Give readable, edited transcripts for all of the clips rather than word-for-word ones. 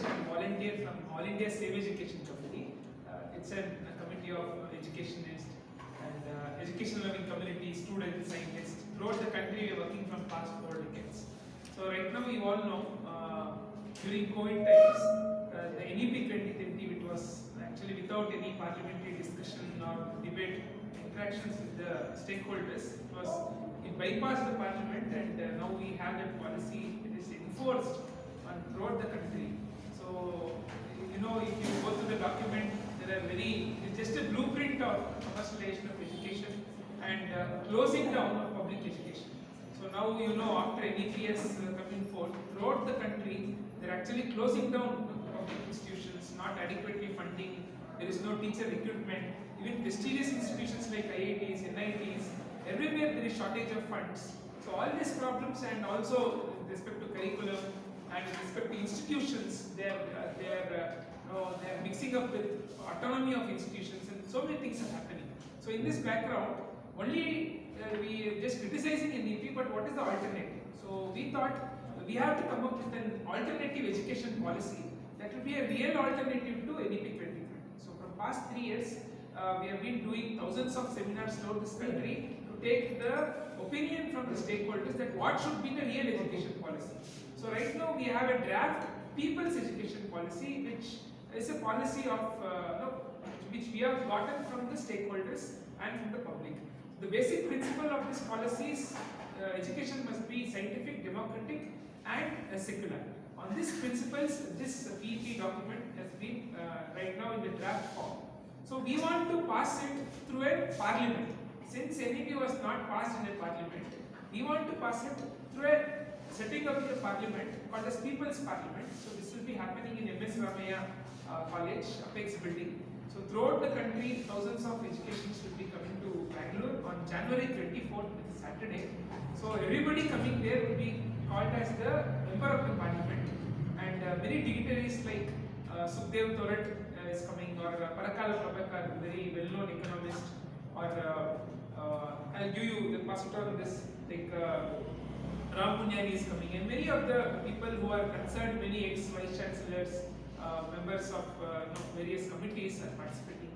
I'm volunteer from All India Save Education Committee. It's a committee of educationists and education loving community, students, scientists. Throughout the country, we are working from past 4 decades. So right now, you all know during COVID times, the NEP 2020, it was actually without any parliamentary discussion or debate, interactions with the stakeholders. It bypassed the parliament, and now we have that policy. It is enforced throughout the country. So, you know, if you go through the document, it's just a blueprint of commercialization of education and closing down of public education. So now, you know, after NEPS coming forth, throughout the country, they're actually closing down public institutions, not adequately funding, there is no teacher recruitment, even prestigious institutions like IITs, NITs, everywhere there is shortage of funds. So all these problems, and also with respect to curriculum and with respect to institutions, they're mixing up with autonomy of institutions, and so many things are happening. So in this background, only we are just criticizing NEP, but what is the alternative? So we thought we have to come up with an alternative education policy that will be a real alternative to NEP 2020. So from past 3 years, we have been doing thousands of seminars throughout this country to take the opinion from the stakeholders that what should be the real education policy. So right now we have a draft people's education policy, which is a policy of which we have gotten from the stakeholders and from the public. The basic principle of this policy is education must be scientific, democratic, and secular. On these principles, this PEP document has been right now in the draft form. So we want to pass it through a parliament. Since NEP was not passed in a parliament, we want to pass it through a setting up a parliament called as People's Parliament. So this will be happening in MS Ramaiah College, Apex building. So throughout the country, thousands of educations will be coming to Bangalore on January 24th, which is Saturday. So everybody coming there will be called as the member of the parliament, and many dignitaries like Sukhdev Thorat is coming, or Parakala Prabhakar, very well-known economist, or I'll give you the pass it on this, like Ram Punyani is coming, and many of the people who are concerned, many ex-vice chancellors, members of various committees are participating.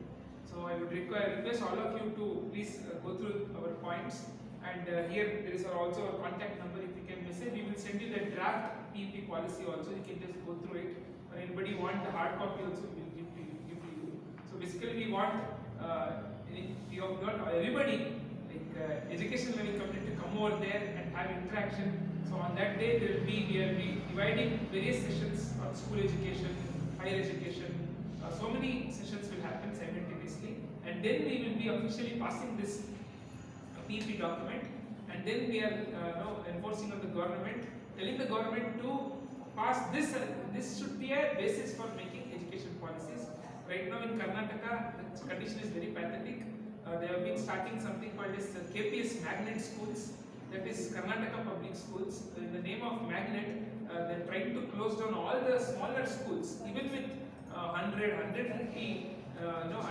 So I would request all of you to please go through our points, and here there is also a contact number. If you can message, we will send you the draft PEP policy also. You can just go through it. Or anybody want the hard copy also, we will give to you. So basically, we want everybody, like education learning community, to come over there and have interaction. So on that day, we will be dividing various sessions on school education, higher education. So many sessions will happen simultaneously, and then we will be officially passing this PEP document, and then we are enforcing on the government, telling the government to pass this. This should be a basis for making education policies. Right now in Karnataka, the condition is very pathetic. They have been starting something called as KPS Magnet Schools, that is Karnataka Public Schools. In the name of Magnet, they are trying to close down all the smaller schools, even with 100, 150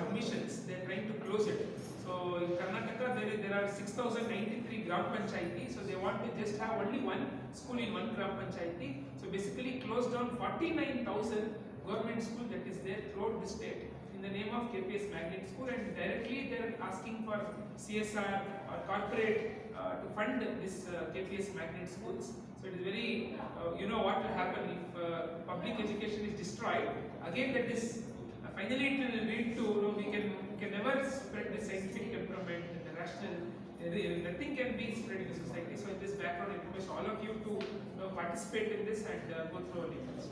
admissions. They are trying to close it. So in Karnataka, there are 6,093 Gram Panchayati. So they want to just have only one school in one Gram Panchayati. So basically close down 49,000 government schools that is there throughout the state in the name of KPS Magnet School, and directly they are asking for CSR or corporate to fund this KPS Magnet Schools. So it is very, you know what will happen if public education is destroyed. Again, that is finally it will lead to, we can never spread the scientific temperament and the rational. Nothing can be spread in the society. So in this background, I request all of you to participate in this and go through our details.